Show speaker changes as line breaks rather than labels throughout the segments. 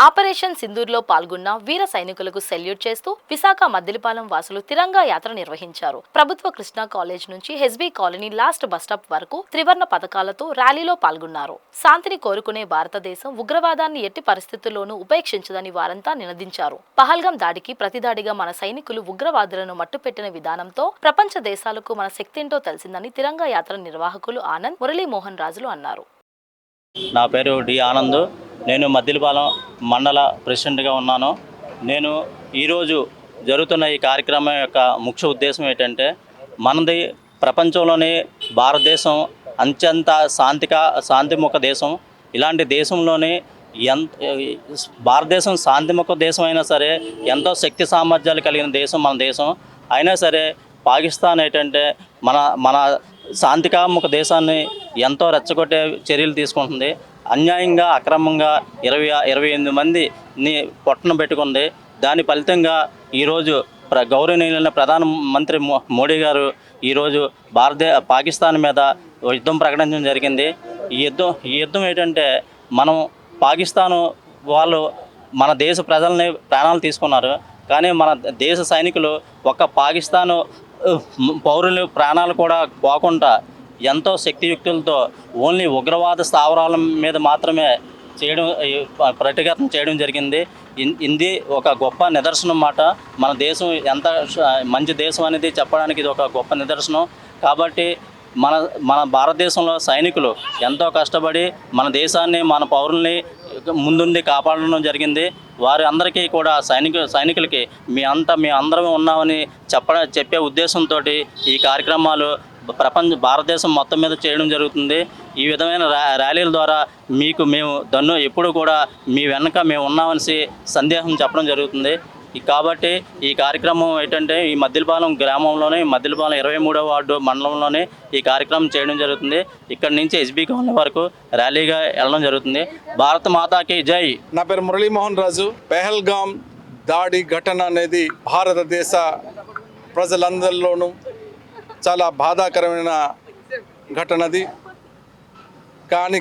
Operation సింధూర్లో పాల్గొన్న వీర సైనికులకు salute చేస్తూ విశాఖ మద్దిలపాలెం వాసులు తిరంగా యాత్ర నిర్వహించారు. ప్రభుత్వ కృష్ణా కాలేజ్ నుంచి హెచ్బీ కాలనీ లాస్ట్ బస్టాప్ వరకు త్రివర్ణ పథకాలతో ర్యాలీలో పాల్గొన్నారు. శాంతిని కోరుకునే భారతదేశం ఉగ్రవాదాన్ని ఎట్టి పరిస్థితుల్లోనూ ఉపేక్షించదని వారంతా నినదించారు. పహల్గాం దాడికి ప్రతిదాడిగా మన సైనికులు ఉగ్రవాదులను మట్టుపెట్టిన విధానంతో ప్రపంచ దేశాలకు మన శక్తేంటో తెలిసిందని తిరంగా యాత్ర నిర్వాహకులు ఆనంద్, మురళీమోహన్ రాజులు అన్నారు.
నా పేరు డి ఆనంద్. నేను మద్దిలపాలెం మండల ప్రెసిడెంట్గా ఉన్నాను. నేను ఈరోజు జరుగుతున్న ఈ కార్యక్రమం యొక్క ముఖ్య ఉద్దేశం ఏంటంటే, మనది ప్రపంచంలోని భారతదేశం అత్యంత శాంతిముఖ దేశం. ఇలాంటి దేశంలోని భారతదేశం శాంతిముఖ దేశం అయినా సరే, ఎంతో శక్తి సామర్థ్యాలు కలిగిన దేశం మన దేశం. అయినా సరే పాకిస్తాన్ ఏంటంటే మన శాంతికాముఖ దేశాన్ని ఎంతో రెచ్చగొట్టే చర్యలు తీసుకుంటుంది. అన్యాయంగా అక్రమంగా 28 మందిని పొట్టన పెట్టుకుంది. దాని ఫలితంగా ఈరోజు గౌరవనీయులైన ప్రధానమంత్రి మోడీ గారు ఈరోజు పాకిస్తాన్ మీద యుద్ధం ప్రకటించడం జరిగింది. ఈ యుద్ధం ఏంటంటే, మనం పాకిస్తాను వాళ్ళు మన దేశ ప్రజల్ని ప్రాణాలు తీసుకున్నారు. కానీ మన దేశ సైనికులు పాకిస్తాను పౌరులు ప్రాణాలు కూడా పోకుండా ఎంతో శక్తియుక్తులతో ఓన్లీ ఉగ్రవాద స్థావరాల మీద మాత్రమే ప్రతిఘటన చేయడం జరిగింది. ఇది ఒక గొప్ప నిదర్శనం మాట. మన దేశం ఎంత మంచి దేశం అనేది చెప్పడానికి ఇది ఒక గొప్ప నిదర్శనం. కాబట్టి మన భారతదేశంలో సైనికులు ఎంతో కష్టపడి మన దేశాన్ని, మన పౌరుల్ని ముందుండి కాపాడడం జరిగింది. వారి అందరికీ కూడా సైనికులకి మీ అందరం ఉన్నామని చెప్పే ఉద్దేశంతో ఈ కార్యక్రమాలు భారతదేశం మొత్తం మీద చేయడం జరుగుతుంది. ఈ విధమైన ర్యాలీల ద్వారా మేము ఎప్పుడు కూడా మీ వెనక మేము ఉన్నామని సందేశం చెప్పడం జరుగుతుంది. కాబట్టి ఈ కార్యక్రమం ఏంటంటే, ఈ మద్దిలపాలెం గ్రామంలోనే, మద్దిలపాలెం 23వ వార్డు మండలంలోనే ఈ కార్యక్రమం చేయడం జరుగుతుంది. ఇక్కడి నుంచి హెచ్బీ కాలనీ వరకు ర్యాలీగా వెళ్ళడం జరుగుతుంది. భారత మాతాకి జై.
నా పేరు మురళీమోహన్ రాజు. పహల్గాం దాడి ఘటన అనేది భారతదేశ ప్రజలందరిలోనూ చాలా బాధాకరమైన ఘటనది. కానీ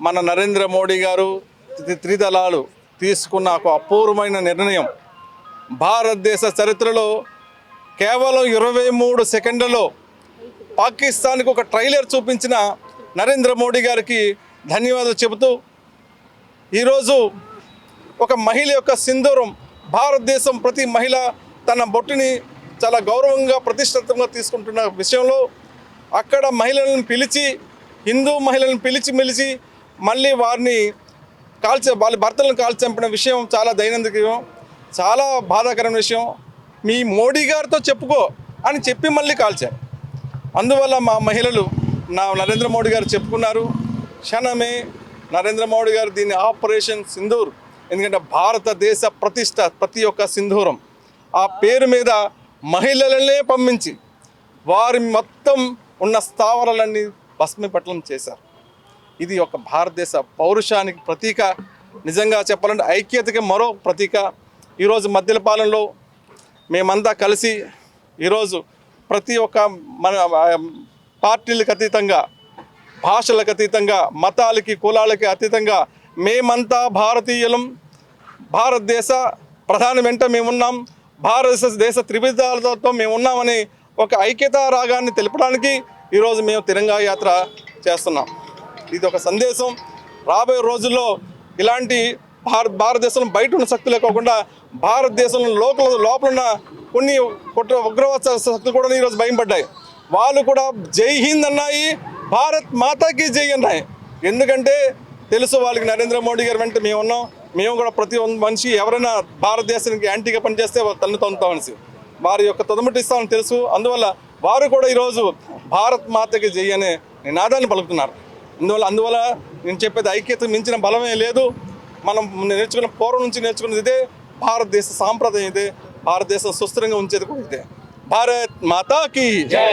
మన నరేంద్ర మోడీ గారు త్రిదళాలు తీసుకున్న ఒక అపూర్వమైన నిర్ణయం. భారతదేశ చరిత్రలో కేవలం 23 సెకండ్లలో పాకిస్తాన్కి ఒక ట్రైలర్ చూపించిన నరేంద్ర మోడీ గారికి ధన్యవాదాలు చెబుతూ, ఈరోజు ఒక మహిళ యొక్క సింధూరం, భారతదేశం ప్రతి మహిళ తన బొట్టుని చాలా గౌరవంగా ప్రతిష్ఠితంగా తీసుకుంటున్న విషయంలో అక్కడ మహిళలను పిలిచి, హిందూ మహిళలను పిలిచి మళ్ళీ వారిని వాళ్ళ భర్తలను చంపిన విషయం చాలా దైనందికం, చాలా బాధాకరమైన విషయం. మీ మోడీ గారితో చెప్పుకో అని చెప్పి మళ్ళీ కాల్చారు. అందువల్ల మా మహిళలు నరేంద్ర మోడీ గారు చెప్పుకున్నారు. క్షణమే నరేంద్ర మోడీ గారు దీన్ని ఆపరేషన్ సింధూర్, ఎందుకంటే భారతదేశ ప్రతిష్ట ప్రతి ఒక్క సింధూరం ఆ పేరు మీద మహిళలనే పంపించి వారి మొత్తం ఉన్న స్థావరాలన్నీ భస్మీపట్నం చేశారు. ఇది ఒక భారతదేశ పౌరుషానికి ప్రతీక. నిజంగా చెప్పాలంటే ఐక్యతకి మరో ప్రతీక. ఈరోజు మద్దిలపాలెంలో మేమంతా కలిసి ఈరోజు ప్రతి ఒక్క మన పార్టీలకు అతీతంగా, భాషలకు అతీతంగా, మతాలకి కులాలకి అతీతంగా మేమంతా భారతీయులం, భారతదేశ ప్రధాని వెంట మేమున్నాం, భారతదేశ త్రివిధాలతో మేమున్నామని ఒక ఐక్యతా రాగాన్ని తెలపడానికి ఈరోజు మేము తిరంగా యాత్ర చేస్తున్నాం. ఇది ఒక సందేశం. రాబోయే రోజుల్లో ఇలాంటి భారతదేశంలో బయట ఉన్న శక్తులే కాకుండా భారతదేశంలో లోపల ఉన్న కొన్ని ఉగ్రవాద శక్తులు కూడా ఈరోజు భయపడ్డాయి. వాళ్ళు కూడా జై హింద్ అన్నాయి, భారత్ మాతాకి జై అన్నాయి. ఎందుకంటే తెలుసు వాళ్ళకి నరేంద్ర మోడీ గారు వెంట మేము ఉన్నాం. మేము కూడా ప్రతి మనిషి ఎవరైనా భారతదేశానికి యాంటీగా పనిచేస్తే వాళ్ళు తల్లి తొంతామని వారి యొక్క తొదముటిస్తామని తెలుసు. అందువల్ల వారు కూడా ఈరోజు భారత్ మాతకి జై అనే నినాదాన్ని పలుకుతున్నారు. అందువల్ల నేను చెప్పేది ఐక్యత మించిన బలమే లేదు. మనం పూర్వం నుంచి నేర్చుకున్నది ఇదే. భారతదేశ సాంప్రదాయం ఇదే. భారతదేశం సుస్థిరంగా ఉంచేది కూడా ఇదే. భారత్ మాతాకి జై.